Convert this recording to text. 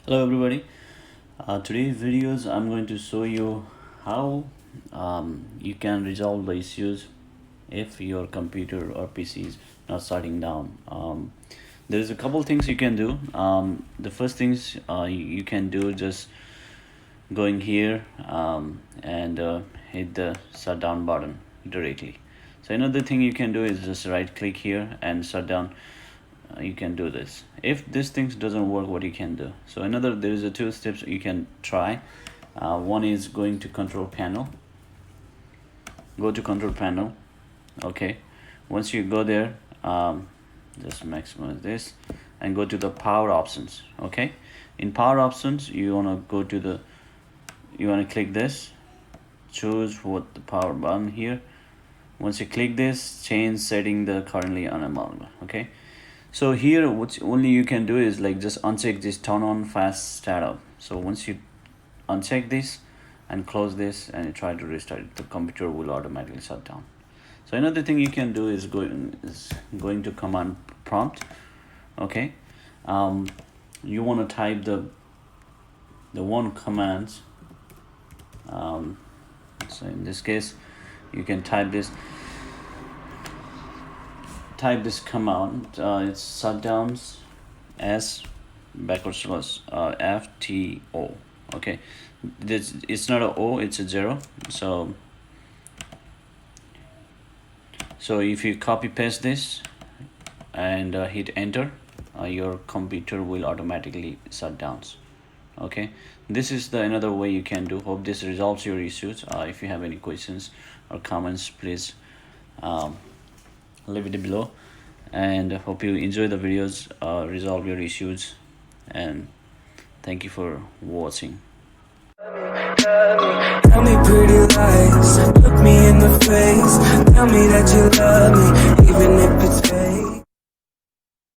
Hello everybody. Today's videos I'm going to show you how you can resolve the issues if your computer or PC is not shutting down. There's a couple things you can do. The first things you can do just going here and hit the shutdown button directly. So another thing you can do is just right click here and shut down. You can do this. If this things doesn't work, what you can do? So another, there is a two steps you can try. One is going to control panel. Go to control panel. Okay, once you go there, just maximize this and go to the power options. Okay, in power options you want to go to the, you want to click this, choose what the power button here. Once you click this, change setting the currently unavailable. Okay, so here what only you can do is like just uncheck this turn on fast startup. So once you uncheck this and close this and you try to restart it, the computer will automatically shut down. So another thing you can do is going to command prompt. Okay, you want to type the one commands. So in this case you can type this command. It's shutdowns as backward slash FTO. Okay, this, it's not a O, it's a 0. So if you copy paste this and hit enter, your computer will automatically shut down. Okay, this is the another way you can do. Hope this resolves your issues. If you have any questions or comments, please leave it below, and hope you enjoy the videos, resolve your issues, and thank you for watching. Tell me pretty lies, look